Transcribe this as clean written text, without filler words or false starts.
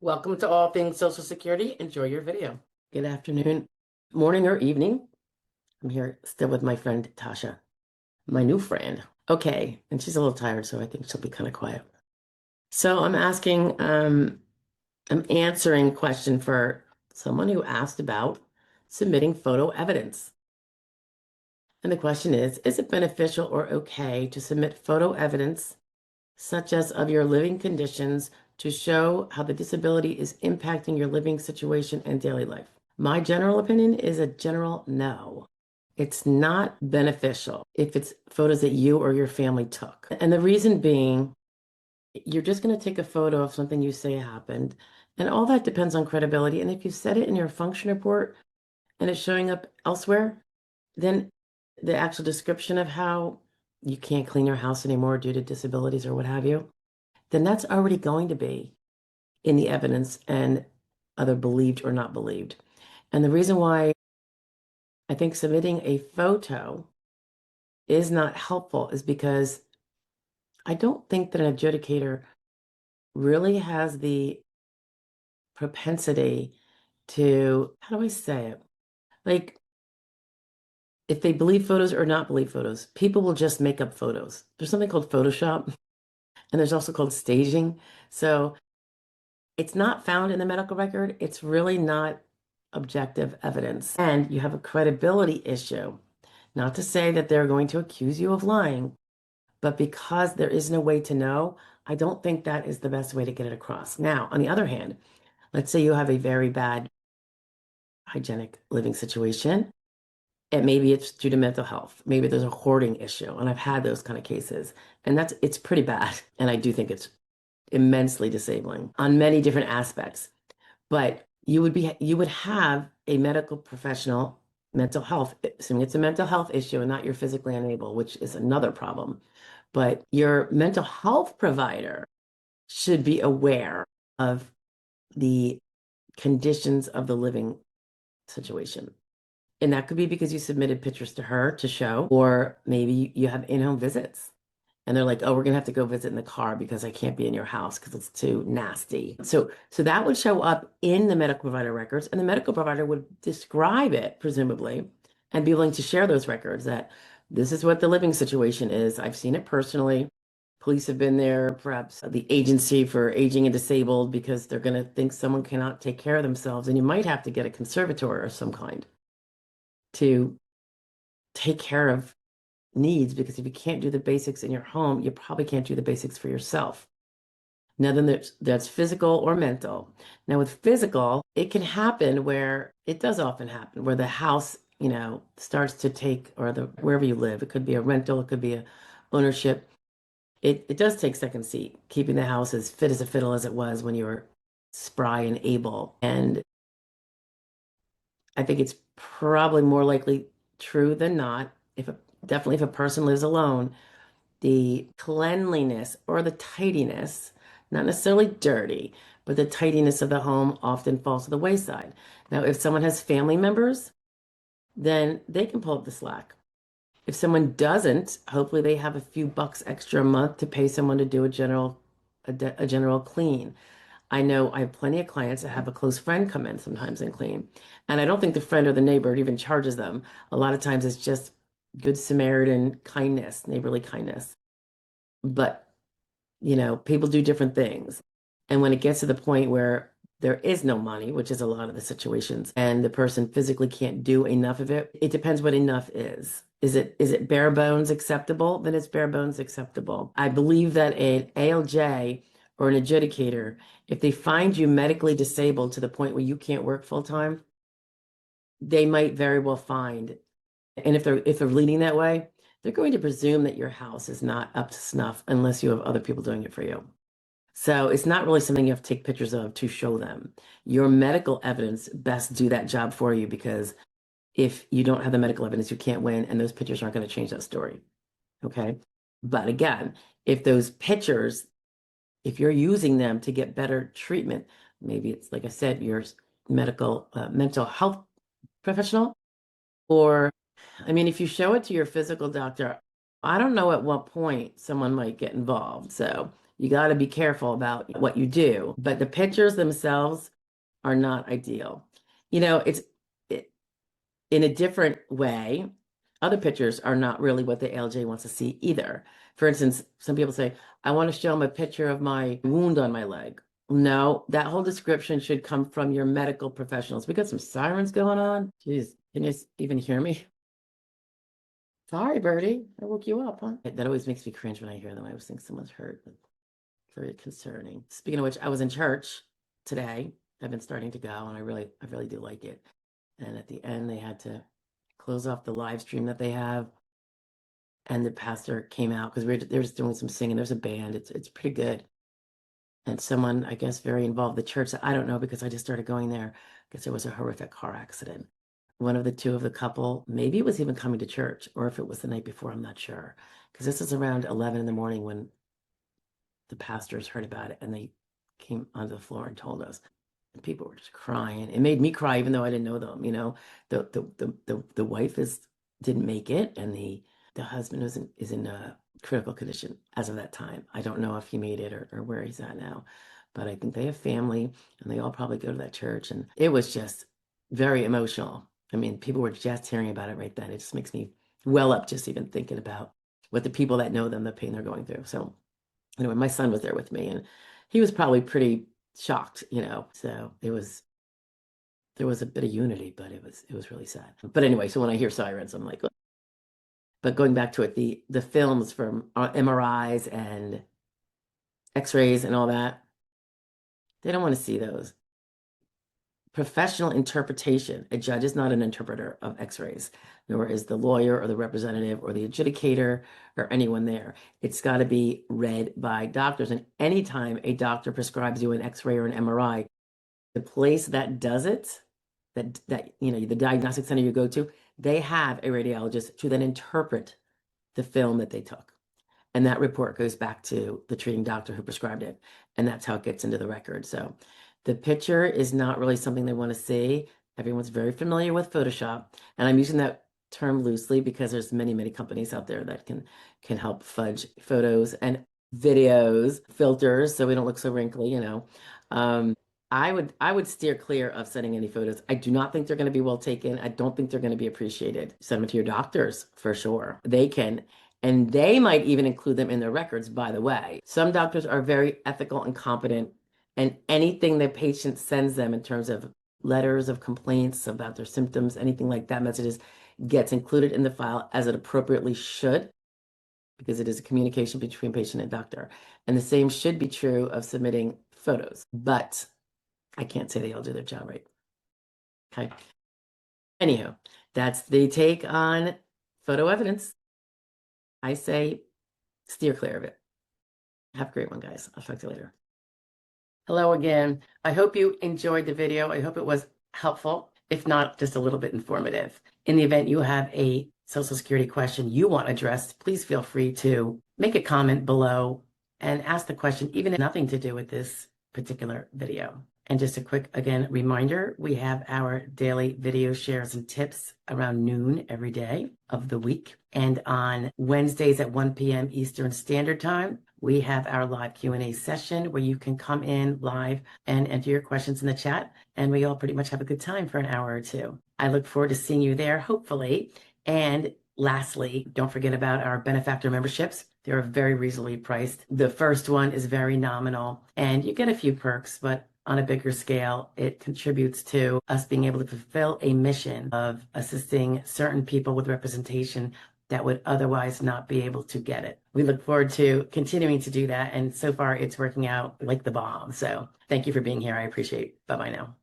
Welcome to All Things Social Security. Enjoy your video. Good afternoon, morning, or evening. I'm here still with my friend Tasha, my new friend. Okay, and she's a little tired, so I think she'll be kind of quiet. So I'm answering a question for someone who asked about submitting photo evidence. And the question is it beneficial or okay to submit photo evidence such as of your living conditions to show how the disability is impacting your living situation and daily life? My general opinion is a general no. It's not beneficial if it's photos that you or your family took. And the reason being, you're just going to take a photo of something you say happened, and all that depends on credibility. And if you said it in your function report and it's showing up elsewhere, then the actual description of how you can't clean your house anymore due to disabilities or what have you, then that's already going to be in the evidence and either believed or not believed. And the reason why I think submitting a photo is not helpful is because I don't think that an adjudicator really has the propensity to, how do I say it? Like, if they believe photos or not believe photos, people will just make up photos. There's something called Photoshop, and there's also called staging. So it's not found in the medical record. It's really not objective evidence. And you have a credibility issue. Not to say that they're going to accuse you of lying, but because there is no way to know, I don't think that is the best way to get it across. Now, on the other hand, let's say you have a very bad hygienic living situation, and maybe it's due to mental health. Maybe there's a hoarding issue, and I've had those kind of cases, and it's pretty bad. And I do think it's immensely disabling on many different aspects. But you would have a medical professional mental health, assuming it's a mental health issue and not you're physically unable, which is another problem. But your mental health provider should be aware of the conditions of the living situation. And that could be because you submitted pictures to her to show, or maybe you have in-home visits. And they're like, oh, we're gonna have to go visit in the car because I can't be in your house because it's too nasty. So that would show up in the medical provider records, and the medical provider would describe it, presumably, and be willing to share those records that this is what the living situation is. I've seen it personally. Police have been there, perhaps the agency for aging and disabled, because they're gonna think someone cannot take care of themselves, and you might have to get a conservator of some kind to take care of needs, because if you can't do the basics in your home, you probably can't do the basics for yourself. Now, then that's physical or mental. Now, with physical, it can happen where it does often happen where the house, starts to take, or the wherever you live, it could be a rental, it could be a ownership. It does take second seat, keeping the house as fit as a fiddle as it was when you were spry and able. And I think it's probably more likely true than not. Definitely if a person lives alone, the cleanliness or the tidiness, not necessarily dirty, but the tidiness of the home often falls to the wayside. Now, if someone has family members, then they can pull up the slack. If someone doesn't, hopefully they have a few bucks extra a month to pay someone to do a general clean. I know I have plenty of clients that have a close friend come in sometimes and clean. And I don't think the friend or the neighbor even charges them. A lot of times it's just good Samaritan kindness, neighborly kindness. But, people do different things. And when it gets to the point where there is no money, which is a lot of the situations, and the person physically can't do enough of it, it depends what enough is. Is it bare bones acceptable? Then it's bare bones acceptable. I believe that an ALJ or an adjudicator, if they find you medically disabled to the point where you can't work full time, they might very well find, and if they're leaning that way, they're going to presume that your house is not up to snuff unless you have other people doing it for you. So it's not really something you have to take pictures of to show them. Your medical evidence best do that job for you, because if you don't have the medical evidence, you can't win, and those pictures aren't going to change that story. Okay. But again, if those pictures, if you're using them to get better treatment, maybe it's like I said, your mental health professional, or I mean, if you show it to your physical doctor, I don't know at what point someone might get involved. So You got to be careful about what you do. But the pictures themselves are not ideal. It's it, in a different way. Other pictures are not really what the ALJ wants to see either. For instance, some people say, I want to show them a picture of my wound on my leg. No, that whole description should come from your medical professionals. We got some sirens going on. Jeez, can you even hear me? Sorry, Birdie. I woke you up, huh? That always makes me cringe when I hear them. I always think someone's hurt. Very concerning. Speaking of which, I was in church today. I've been starting to go, and I really do like it. And at the end, they had to close off the live stream that they have. And the pastor came out because they were just doing some singing. There's a band. It's pretty good. And someone, I guess, very involved, the church, I don't know because I just started going there. I guess there was a horrific car accident. One of the two of the couple, maybe it was even coming to church, or if it was the night before, I'm not sure. Because this is around 11 in the morning when the pastors heard about it and they came onto the floor and told us. And people were just crying. It made me cry, even though I didn't know them. The wife didn't make it, and the husband is in a critical condition as of that time. I don't know if he made it or where he's at now, but I think they have family and they all probably go to that church. And it was just very emotional. I mean, people were just hearing about it right then. It just makes me well up just even thinking about what the people that know them, the pain they're going through. So anyway, my son was there with me and he was probably pretty shocked, So there was a bit of unity, but it was really sad. But anyway, so when I hear sirens, I'm like, oh. But going back to it, the films from MRIs and X-rays and all that, they don't want to see those. Professional interpretation. A judge is not an interpreter of X-rays, nor is the lawyer or the representative or the adjudicator or anyone there. It's got to be read by doctors. And anytime a doctor prescribes you an X-ray or an MRI, the place that does it, the diagnostic center you go to, they have a radiologist to then interpret the film that they took. And that report goes back to the treating doctor who prescribed it. And that's how it gets into the record. So the picture is not really something they want to see. Everyone's very familiar with Photoshop. And I'm using that term loosely because there's many, many companies out there that can help fudge photos and videos, filters, so we don't look so wrinkly, I would steer clear of sending any photos. I do not think they're going to be well taken. I don't think they're going to be appreciated. Send them to your doctors for sure. They can, and they might even include them in their records, by the way. Some doctors are very ethical and competent, and anything the patient sends them in terms of letters of complaints about their symptoms, anything like that, messages, gets included in the file as it appropriately should, because it is a communication between patient and doctor. And the same should be true of submitting photos. But I can't say they all do their job right. Okay. Anywho, that's the take on photo evidence. I say steer clear of it. Have a great one, guys. I'll talk to you later. Hello again. I hope you enjoyed the video. I hope it was helpful, if not just a little bit informative. In the event you have a Social Security question you want addressed, please feel free to make a comment below and ask the question, even if nothing to do with this particular video. And just a quick, again, reminder, we have our daily video shares and tips around noon every day of the week. And on Wednesdays at 1 p.m. Eastern Standard Time, we have our live Q&A session where you can come in live and enter your questions in the chat. And we all pretty much have a good time for an hour or two. I look forward to seeing you there, hopefully. And lastly, don't forget about our benefactor memberships. They're very reasonably priced. The first one is very nominal and you get a few perks, but on a bigger scale, it contributes to us being able to fulfill a mission of assisting certain people with representation that would otherwise not be able to get it. We look forward to continuing to do that. And so far it's working out like the bomb. So thank you for being here. I appreciate it. Bye-bye now.